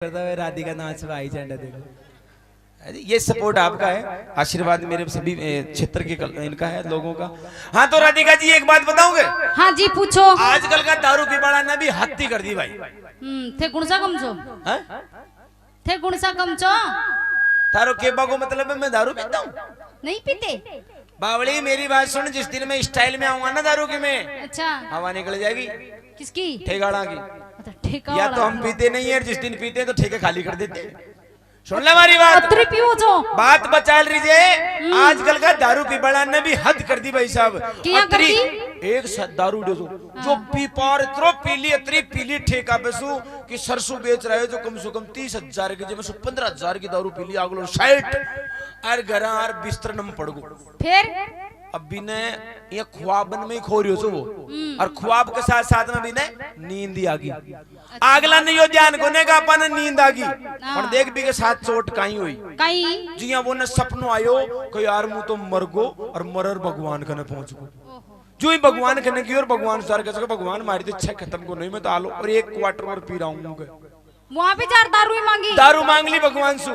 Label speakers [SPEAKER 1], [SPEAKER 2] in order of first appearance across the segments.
[SPEAKER 1] राधिका नाच आई झंडा देखो। ये सपोर्ट आपका है, आशीर्वाद मेरे सभी क्षेत्र के इनका है लोगों का। हाँ तो राधिका जी एक बात बताओगे?
[SPEAKER 2] हाँ जी पूछो।
[SPEAKER 1] आजकल का दारू पीवाड़ा ने भी हत्ती कर दी भाई।
[SPEAKER 2] थे गुण सा कमचो थे गुण सा कमचो
[SPEAKER 1] तारो केबा को मतलब है मैं दारू पीता हूँ?
[SPEAKER 2] नहीं पीते
[SPEAKER 1] बावली मेरी बात सुन, जिस दिन मैं स्टाइल में आऊंगा ना दारू के में,
[SPEAKER 2] अच्छा
[SPEAKER 1] हवा निकल जाएगी।
[SPEAKER 2] किसकी?
[SPEAKER 1] ठेगाड़ा की।
[SPEAKER 2] अच्छा ठेका
[SPEAKER 1] या तो हम पीते नहीं है, जिस दिन पीते हैं तो ठेके खाली कर देते हैं। सुन ले हमारी बात, बात बचा लीजिए। आजकल का दारू पीवाड़ा ने भी हद कर दी भाई साहब। एक दारू दे दो जो पी पार इतरो पीली इतनी पीली ठेका बेसू कि सरसों बेच रहे हो जो कम से कम 30,000 की, जब 15,000 की दारू पीली आगलो 60 और घर आर बिस्तर नम पड़ गो।
[SPEAKER 2] फिर
[SPEAKER 1] अब भी ने ये ख्वाबन में ही खो रही हो वो, और ख्वाब के साथ साथ में भी ने नींद ही आ गई। अगला नहीं हो ध्यान कोने का अपन नींद आ गई और देख भी के साथ चोट काई हुई जिया वो ने सपनों आयो कि यार मुंह तो मर गो और मरर भगवान कने पहुंच गो। जो ही भगवान कने की और भगवान सर के भगवान मारी तो इच्छा खत्म को नहीं मैं तो आलो और 1 क्वार्टर और पी रहा हूं।
[SPEAKER 2] वहाँ पे जार दारू ही मांगी,
[SPEAKER 1] दारू मांग ली भगवान सु।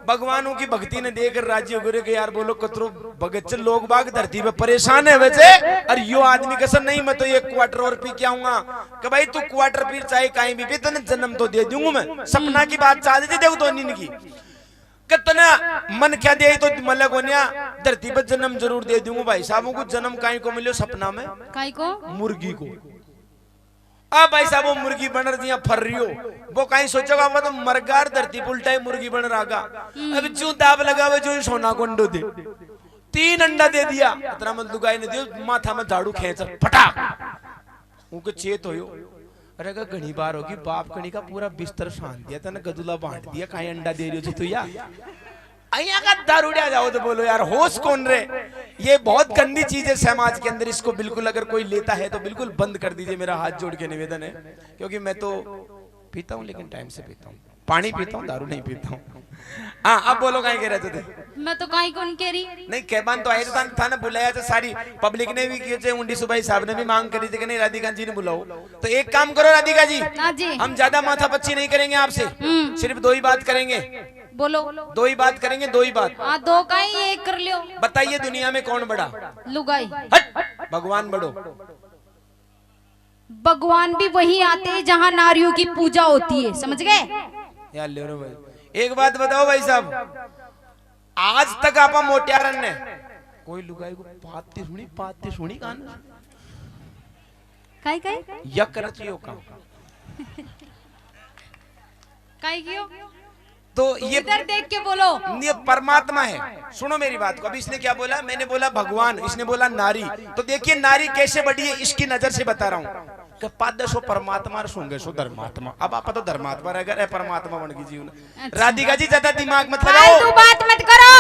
[SPEAKER 1] भगवानों की भक्ति ने देखकर राजी हो गए कि यार बोलो कतरो भगत लोग बाग धरती पे परेशान है वैसे, और यो आदमी कसम नहीं मैं तो 1 क्वार्टर और पी के आऊंगा। कि भाई तू क्वार्टर पी चाहे कहीं भी पी तो जन्म तो दे दूंगा मैं। सपना की बात चाह देती देखो तो नींद की कितना मन क्या दे तो मल्ले को धरती पर जन्म जरूर दे दूंगा। भाई साहब को जन्म कहीं को मिलो सपना में, कहीं को मुर्गी को। अब भाई साहब वो मुर्गी बन दिया फर रही हो, वो कहीं सोचेगा वो तो मरगार धरती उल्टा ही मुर्गी बन रहा। अब जो दाब लगा हुआ जो सोना को अंडो दे 3 अंडा दे दिया। इतना मत लुगाई ने दियो माथा में झाड़ू खेच फटाक उनके चेत हो। अरे का घनी बार होगी बाप कणी का पूरा बिस्तर शांत दिया तने गदुला बांट दिया कहीं अंडा दे रही हो तू या अया का दारूड़िया जाओ तो बोलो यार होश कौन रे। ये बहुत गंदी चीज है समाज के अंदर, इसको बिल्कुल अगर कोई लेता है तो बिल्कुल बंद कर दीजिए, मेरा हाथ जोड़ के निवेदन है। क्योंकि मैं तो पीता हूँ लेकिन टाइम से पीता हूँ, पानी पीता हूँ दारू नहीं पीता हूँ। हाँ अब बोलो कहीं कह रहे थे?
[SPEAKER 2] मैं तो कहीं कौन कह रही
[SPEAKER 1] नहीं कहबान तो आए था ना, बुलाया था सारी पब्लिक ने भी किए थे, उंडी सुबाई साहब ने भी मांग करी थी कि नहीं राधिका जी ने बुलाओ। तो एक काम करो राधिका जी, हम ज्यादा माथा पच्ची नहीं करेंगे आपसे, सिर्फ 2 ही बात करेंगे।
[SPEAKER 2] बोलो
[SPEAKER 1] 2 ही बात करेंगे, 2 ही बात।
[SPEAKER 2] 2 का ही एक कर लियो।
[SPEAKER 1] बताइए दुनिया में कौन बड़ा? लुगाई। भगवान बड़ो।
[SPEAKER 2] भगवान भी वही आते हैं जहाँ नारियों की पूजा होती है, समझ गए?
[SPEAKER 1] यार ले रो भाई एक बात बताओ भाई साहब, आज तक आपा मोटियारन ने कोई लुगाई को पाते सुनी कान
[SPEAKER 2] काई
[SPEAKER 1] या करचियो का
[SPEAKER 2] काई कियो?
[SPEAKER 1] तो ये
[SPEAKER 2] इधर देख के बोलो,
[SPEAKER 1] ये परमात्मा है। सुनो मेरी बात को, अभी इसने क्या बोला? मैंने बोला भगवान, इसने बोला नारी। तो देखिए नारी कैसे बढ़ी है इसकी नजर से बता रहा हूँ। पादशो परमात्मा सुंगे सो धर्मात्मा। अब आप तो धर्मात्मा रहेगा परमात्मा बन गई जीवन। अच्छा। राधिका जी ज्यादा दिमाग मत लगाओ,
[SPEAKER 2] तू बात मत करो।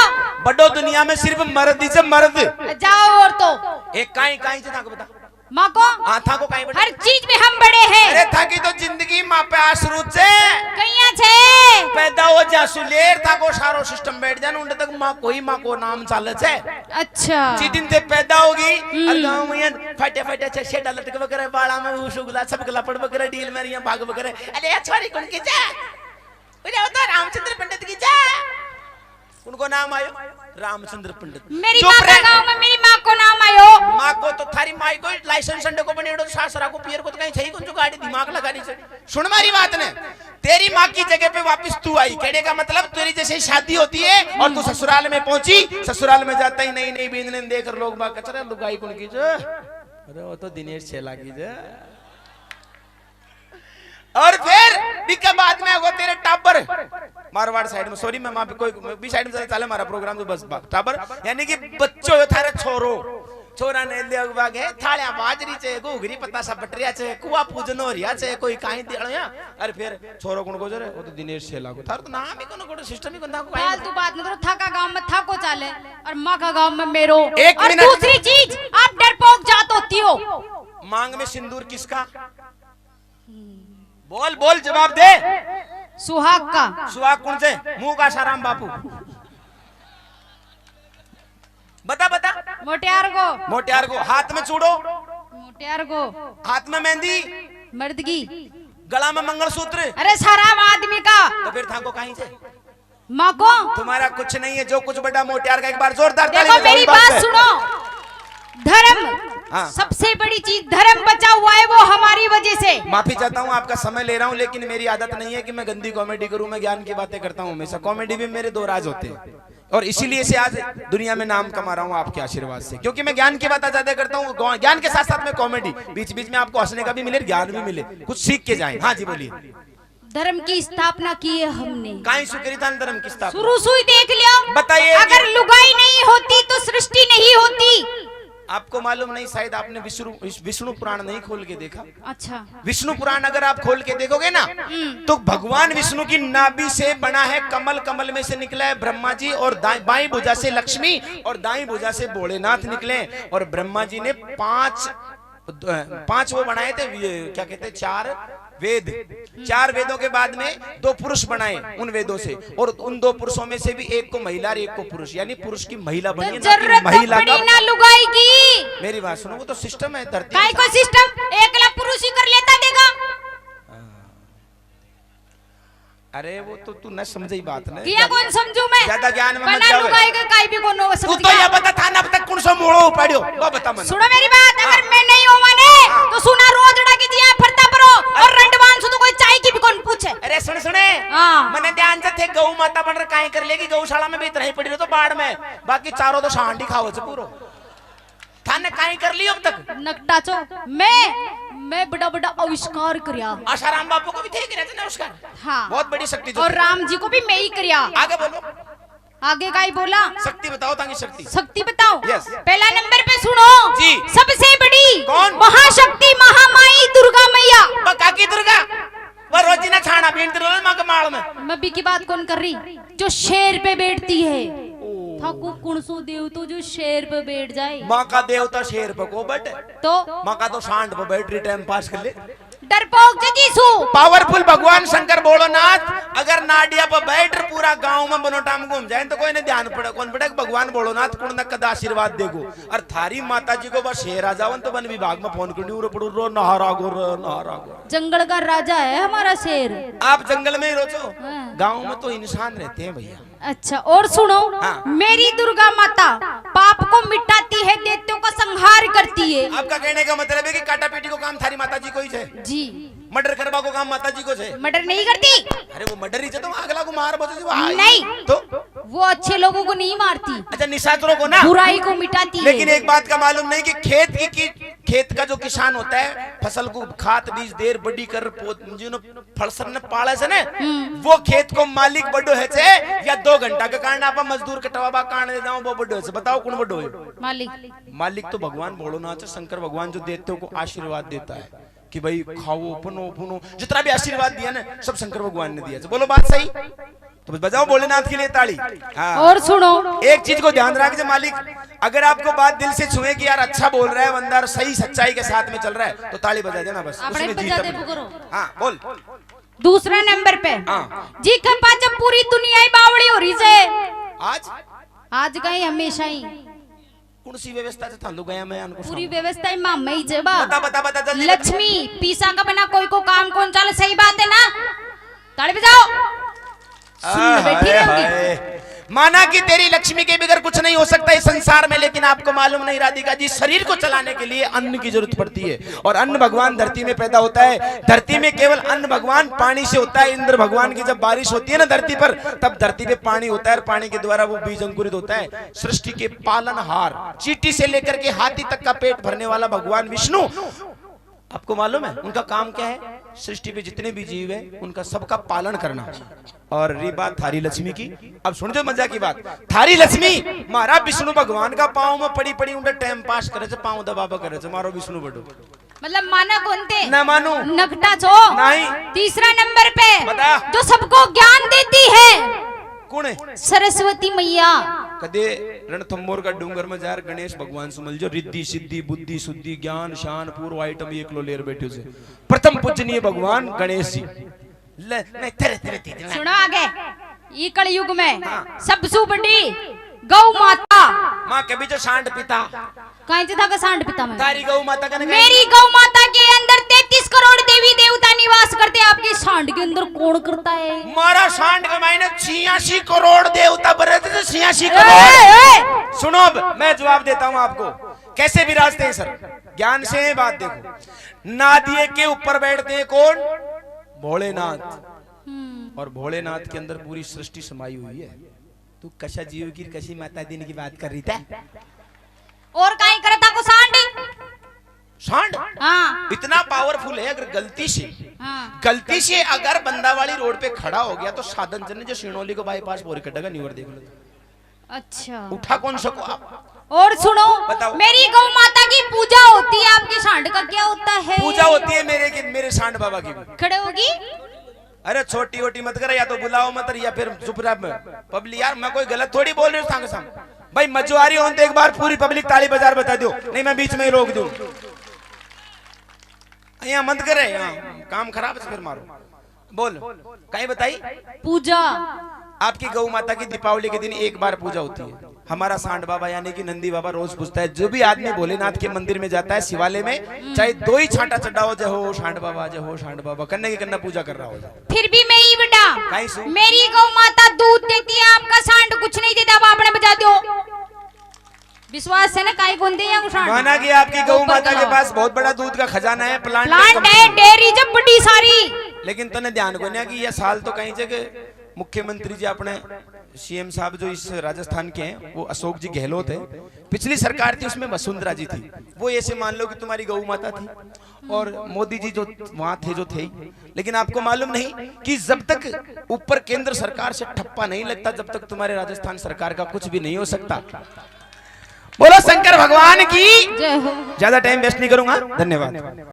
[SPEAKER 1] बड़ो दुनिया में सिर्फ मर्द ही से मर्द
[SPEAKER 2] जाओ। और तो एक
[SPEAKER 1] काई से बता
[SPEAKER 2] माँ को
[SPEAKER 1] था को काई
[SPEAKER 2] हर चीज में हम बड़े हैं।
[SPEAKER 1] अरे था की तो जिंदगी माँ पे आश्रू से
[SPEAKER 2] कहिया छे
[SPEAKER 1] पैदा हो जासु लेर था को सारो सिस्टम बैठ जान उन तक माँ को नाम चाले छे। अच्छा जी दिन से पैदा होगी और गांव में फटे फटे छे शेडा लटक वगैरह बाड़ा में उशुगला सब गला पड़ वगैरह डील में रिया भाग वगैरह। अरे छोरी कौन की जा उरे तो रामचंद्र पंडित की जा उनको नाम आयो रामचंद्र पंडित।
[SPEAKER 2] मेरी माँ के गांव में मेरी माँ को नाम आयो।
[SPEAKER 1] माँ को तो थारी माँ को लाइसेंस संडे को बनेड़ो सासरा को पियर को तो कहीं सही कौन जो गाड़ी दिमाग लगानी से। सुन मारी बात ने, तेरी माँ की जगह पे वापस तू आई कहने का मतलब तेरी जैसे शादी होती है और तू ससुराल में पहुंची, ससुराल में जाता ही नहीं बींदने देख लोग बाग कचरा लुगाई कौन की जो। अरे वो तो दिनेश छेला की जो। और फिर बिका बाद में वो तेरे टाबर मारवाड़ साइड में, सॉरी मैं वहां पे कोई भी साइड में चले हमारा प्रोग्राम तो बस टाबर यानी कि बच्चों यो थारे छोरो छोरा ने ले बाग है थाळ्या बाजरी छे घुघरी पतासा बटरिया छे कुआ पूजनो रिया छे कोई काई देळया। अरे फिर छोरो कोन को जरे वो तो दिनेश छेला को थार तो नाम ही कोनो को सिस्टम ही कोन को काई
[SPEAKER 2] फालतू बात न करो। थाका गांव में थाको चाले और मां का गांव में मेरो।
[SPEAKER 1] और
[SPEAKER 2] दूसरी चीज आप डरपोक जात होती हो।
[SPEAKER 1] मांग में सिंदूर किसका? बोल बोल जवाब दे।
[SPEAKER 2] सुहाग का।
[SPEAKER 1] सुहाग कौन से? मुंह का साराम बापू बता बता।
[SPEAKER 2] मोटियार को
[SPEAKER 1] हाथ में चूड़ो,
[SPEAKER 2] मोटियार को
[SPEAKER 1] हाथ में मेहंदी
[SPEAKER 2] मर्दगी
[SPEAKER 1] गला में मंगलसूत्र।
[SPEAKER 2] अरे शराब आदमी का।
[SPEAKER 1] तो फिर था को कहीं से?
[SPEAKER 2] माँ को
[SPEAKER 1] तुम्हारा कुछ नहीं है, जो कुछ बड़ा मोटियार का। एक बार जोरदार ताली
[SPEAKER 2] देखो
[SPEAKER 1] बजाओ,
[SPEAKER 2] मेरी
[SPEAKER 1] बात
[SPEAKER 2] बात
[SPEAKER 1] है।
[SPEAKER 2] सुनो। धर्म
[SPEAKER 1] हाँ।
[SPEAKER 2] सबसे बड़ी चीज, धर्म बचा हुआ है वो हमारी वजह से।
[SPEAKER 1] माफी चाहता हूँ, आपका समय ले रहा हूँ, लेकिन मेरी आदत नहीं है कि मैं गंदी कॉमेडी करूँ। मैं ज्ञान की बातें करता हूँ हमेशा। कॉमेडी भी मेरे दो राज होते हैं, और इसीलिए से आज दुनिया में नाम कमा रहा हूँ आपके आशीर्वाद से, क्योंकि मैं ज्ञान की बातें ज्यादा करता हूँ। ज्ञान के साथ साथ में कॉमेडी, बीच बीच में आपको हंसने का भी मिले, ज्ञान भी मिले, कुछ सीख के जाए। हाँ जी बोलिए।
[SPEAKER 2] धर्म की स्थापना की है हमने।
[SPEAKER 1] काई सुकरी था धर्म की स्थापना?
[SPEAKER 2] शुरू से ही देख लिया।
[SPEAKER 1] बताइए।
[SPEAKER 2] अगर लुगाई नहीं होती तो सृष्टि नहीं होती।
[SPEAKER 1] आपको मालूम नहीं, शायद आपने विष्णु पुराण नहीं खोल के देखा।
[SPEAKER 2] अच्छा।
[SPEAKER 1] विष्णु पुराण अगर आप खोल के देखोगे ना, तो भगवान विष्णु की नाभि से बना है कमल, कमल में से निकला है ब्रह्मा जी, और बाईं भुजा से लक्ष्मी और दाईं भुजा से भोलेनाथ निकले। और ब्रह्मा जी ने पांच वो बनाए थे, क्या कहते हैं, चार वेद। चार वेदों के बाद में दो पुरुष बनाए उन वेदों से, और उन दो पुरुषों में से भी एक को महिला और एक को पुरुष, यानी पुरुष की महिला बनी है, ना कि महिला का।
[SPEAKER 2] ना लुगाई की।
[SPEAKER 1] मेरी बात सुनो, वो तो सिस्टम है धरती।
[SPEAKER 2] काय को सिस्टम? एकला पुरुष ही कर लेता देगा।
[SPEAKER 1] अरे वो तो तू न समझी बात ना।
[SPEAKER 2] किया कौन समझू मैं?
[SPEAKER 1] ज्यादा ज्ञान में मत
[SPEAKER 2] बना
[SPEAKER 1] जाओ।
[SPEAKER 2] लुगाई का काय भी कोनो
[SPEAKER 1] तू
[SPEAKER 2] समझ
[SPEAKER 1] तो
[SPEAKER 2] गया।
[SPEAKER 1] ये बता थाना अब तक कौन सा मोड़ो पड़ियो, वो बता मन।
[SPEAKER 2] सुनो मेरी बात, अगर मैं नहीं हूं माने तो सुना रोजड़ा की दिया फरता परो, और रंडवान से तो कोई चाय की भी कौन पूछे।
[SPEAKER 1] अरे सुने
[SPEAKER 2] हाँ।
[SPEAKER 1] मैंने ध्यान से थे, गौ माता बन रहा काहे कर लेगी, गौशाला में भी इतना ही पड़ी रहो तो बाढ़ में, बाकी चारों तो शांडी खाओ से पूरो। थाने काहे कर लियो अब तक?
[SPEAKER 2] नकटाचो मैं बड़ा बड़ा आविष्कार करिया।
[SPEAKER 1] आशाराम बापू को भी थे कि रहते ना उसका।
[SPEAKER 2] हाँ।
[SPEAKER 1] बहुत बड़ी शक्ति जो
[SPEAKER 2] और
[SPEAKER 1] थे।
[SPEAKER 2] राम जी को भी मैं ही करिया।
[SPEAKER 1] आगे बोलो।
[SPEAKER 2] आगे का ही बोला।
[SPEAKER 1] शक्ति बताओ, ताकि शक्ति।
[SPEAKER 2] शक्ति बताओ।
[SPEAKER 1] Yes.
[SPEAKER 2] पहला नंबर पे सुनो
[SPEAKER 1] जी।
[SPEAKER 2] सबसे बड़ी
[SPEAKER 1] कौन?
[SPEAKER 2] महाशक्ति महामाई दुर्गा मैया।
[SPEAKER 1] काकी दुर्गा, वो रोजीना छाना बीनती रोज मां के माल में।
[SPEAKER 2] मैं भी की बात कौन कर रही? जो शेर पे बैठती है। ठाकुर कुणसो देव तो जो शेर पे बैठ जाए।
[SPEAKER 1] माँ का देवता शेर पे को बैठे,
[SPEAKER 2] तो
[SPEAKER 1] माँ का तो सांड पे बैठ रही टाइम पास कर ले।
[SPEAKER 2] डरपोक जीसू।
[SPEAKER 1] पावरफुल भगवान शंकर भोलेनाथ अगर नाडिया पर बैठ पूरा गांव में बनोटा में घूम जाए तो कोई नहीं ध्यान पड़े, कौन पड़े भगवान भोलेनाथ कुण न कदा आशीर्वाद देगो। और थारी माता जी को बस शेर आ जावन तो वन विभाग में फोन कर रो नहारा गो।
[SPEAKER 2] जंगल का राजा है हमारा शेर।
[SPEAKER 1] आप जंगल में ही रोचो,
[SPEAKER 2] हाँ।
[SPEAKER 1] गाँव में तो इंसान रहते हैं भैया।
[SPEAKER 2] अच्छा, और सुनो।
[SPEAKER 1] हाँ।
[SPEAKER 2] मेरी दुर्गा माता पाप को मिटाती है, दैत्यों का संहार करती है।
[SPEAKER 1] आपका कहने का मतलब है कि काटा पीटी को काम थारी माता जी को ही है?
[SPEAKER 2] जी।
[SPEAKER 1] मर्डर करवा को काम माता जी को है?
[SPEAKER 2] मर्डर नहीं करती।
[SPEAKER 1] अरे वो मर्डर ही तो अगला को मार
[SPEAKER 2] नहीं,
[SPEAKER 1] तो
[SPEAKER 2] वो अच्छे लोगों को नहीं मारती।
[SPEAKER 1] अच्छा, निशाचरों को ना,
[SPEAKER 2] बुराई को मिटाती है।
[SPEAKER 1] लेकिन एक बात का मालूम नहीं कि खेत का जो किसान होता है, फसल को खाद बीज देर बड़ी कर फलसन ने पाले से ने, वो खेत को मालिक बड़ो है से या 2 घंटा के कारण आप मजदूर कटवा कारण दे जाओ, वो बड़ो है से। बताओ कौन बड़ो है? मालिक तो भगवान भोलेनाथ शंकर भगवान, जो देवताओं को आशीर्वाद देता है कि भाई खाओ पुनो जितना भी आशीर्वाद दिया ना सब शंकर भगवान ने दिया। बोलो बात सही? तो बजाओ भोलेनाथ के लिए ताली। हाँ।
[SPEAKER 2] और सुनो,
[SPEAKER 1] एक चीज को ध्यान रखिए मालिक, अगर आपको बात दिल से छुए कि यार अच्छा बोल रहा है बंदा, सही सच्चाई के साथ में चल रहा है, तो ताली बजा देना बस। उसमें जीत अपनी। हाँ बोल।
[SPEAKER 2] दूसरा नंबर पे
[SPEAKER 1] हाँ।
[SPEAKER 2] जी खपा जब पूरी दुनिया ही बावड़ी हो रही है। आज का ही हमेशा ही
[SPEAKER 1] कौन सी व्यवस्था से थालू गया मैं उनको
[SPEAKER 2] पूरी व्यवस्था ही मामा ही जेबा।
[SPEAKER 1] बता जल्दी।
[SPEAKER 2] लक्ष्मी पीसा का बना कोई को काम कौन चले, सही बात है ना? ताली बजाओ। सुन बैठी रहूंगी।
[SPEAKER 1] माना कि तेरी लक्ष्मी के बगैर कुछ नहीं हो सकता इस संसार में, लेकिन आपको मालूम नहीं राधिका जी, शरीर को चलाने के लिए अन्न की जरूरत पड़ती है, और अन्न भगवान धरती में पैदा होता है। धरती में केवल अन्न भगवान पानी से होता है। इंद्र भगवान की जब बारिश होती है ना धरती पर, तब धरती पे पानी होता है, और पानी के द्वारा वो बीज अंकुरित होता है। सृष्टि के पालनहार, चींटी से लेकर के हाथी तक का पेट भरने वाला भगवान विष्णु, आपको मालूम है उनका काम क्या है? सृष्टि पे जितने भी जीव है उनका सबका पालन करना। और रही बात थारी लक्ष्मी की, अब सुन जो मजा की बात, थारी लक्ष्मी मारा विष्णु भगवान का पाँव में पड़ी पड़ी उनका टाइम पास करे, पाँव दबाबा करे, मारो विष्णु बड़ो।
[SPEAKER 2] मतलब माना कौनते?
[SPEAKER 1] ना मानो
[SPEAKER 2] नकटा छो
[SPEAKER 1] नहीं।
[SPEAKER 2] तीसरा नंबर पे
[SPEAKER 1] बता।
[SPEAKER 2] जो सबको ज्ञान देती है
[SPEAKER 1] कौन है?
[SPEAKER 2] सरस्वती मैया।
[SPEAKER 1] कदे रणथंबोर का डूंगर में जार गणेश भगवान सुमल जो रिद्धि सिद्धि बुद्धि शुद्धि ज्ञान शान पूर्व आइटम एक लो लेर बैठे से प्रथम पूजनीय भगवान गणेश जी।
[SPEAKER 2] सुनो आगे, ये कलयुग में सबसे बड़ी गौ माता।
[SPEAKER 1] माँ कभी जो सांड पिता
[SPEAKER 2] कहीं था का सांड पिता में
[SPEAKER 1] तारी गौ माता का
[SPEAKER 2] मेरी गौ माता के अंदर 33 करोड़ देवी देवता निवास करते हैं, आपके सांड के अंदर कौन करता है?
[SPEAKER 1] मारा सांड के मायने 86 करोड़ देवता बने थे, 86 करोड़। सुनो अब मैं जवाब देता हूं आपको, कैसे विराजते हैं सर, ज्ञान से है बात। देखो, नादिये के ऊपर बैठते हैं कौन? भोलेनाथ। और भोलेनाथ के अंदर पूरी सृष्टि समाई हुई है। तू कशा जीव की कशी माता दी की बात कर रही था,
[SPEAKER 2] और काई करता को सांड?
[SPEAKER 1] सांड
[SPEAKER 2] हाँ।
[SPEAKER 1] इतना पावरफुल है, अगर गलती से अगर बंदावाली रोड पे खड़ा हो गया तो साधन जन जो सिनोली को बाईपास बोरी कटेगा, न्यूर देख लो।
[SPEAKER 2] अच्छा,
[SPEAKER 1] उठा कौन सको आप?
[SPEAKER 2] और सुनो,
[SPEAKER 1] बताओ।
[SPEAKER 2] मेरी गौ माता की पूजा होती है, आपके सांड का क्या होता है?
[SPEAKER 1] पूजा होती है मेरे सांड बाबा की।
[SPEAKER 2] खड़े होगी?
[SPEAKER 1] अरे छोटी वोटी मत करे, या तो बुलाओ मत, या फिर चुप रह पब्लिक। यार मैं कोई गलत थोड़ी बोल रही हूँ सांग सांग। भाई मजुआरी हो तो एक बार पूरी पब्लिक ताली बाजार बता दो, नहीं मैं बीच में ही रोक दूं। यहाँ मत करे, यहाँ काम खराब है, फिर मारो। बोल कहीं बताई?
[SPEAKER 2] पूजा
[SPEAKER 1] आपकी गौ माता की दीपावली के दिन एक बार पूजा होती है। हमारा सांड बाबा यानी कि नंदी बाबा रोज पूछता है, जो भी आदमी भोलेनाथ के मंदिर में जाता है शिवालय में, चाहे 2 ही छांटा चढ़ा हो, जय हो सांड बाबा, जय हो सांड बाबा, करने की करना पूजा कर रहा हो।
[SPEAKER 2] फिर भी मैं ही बेटा,
[SPEAKER 1] काई सु?
[SPEAKER 2] मेरी गौ माता दूध देती है, आपका सांड कुछ नहीं देता, आप आपने बजा दो। विश्वास है ना? काई कौन दे सांड?
[SPEAKER 1] माना कि आपकी गौ माता के पास बहुत बड़ा दूध का खजाना है, प्लांट
[SPEAKER 2] है, डेयरी जब बड़ी सारी।
[SPEAKER 1] लेकिन तने ध्यान को नहीं कि यह साल तो कहीं जगह मुख्यमंत्री जी अपने सीएम साहब जो इस राजस्थान के हैं वो अशोक जी गहलोत है, पिछली सरकार थी उसमें वसुंधरा जी थी, वो ऐसे मान लो कि तुम्हारी गौ माता थी, और मोदी जी जो वहां थे जो थे। लेकिन आपको मालूम नहीं कि जब तक ऊपर केंद्र सरकार से ठप्पा नहीं लगता, जब तक तुम्हारे राजस्थान सरकार का कुछ भी नहीं हो सकता। बोलो शंकर भगवान की।
[SPEAKER 2] जय हो।
[SPEAKER 1] ज्यादा टाइम वेस्ट नहीं करूंगा, धन्यवाद।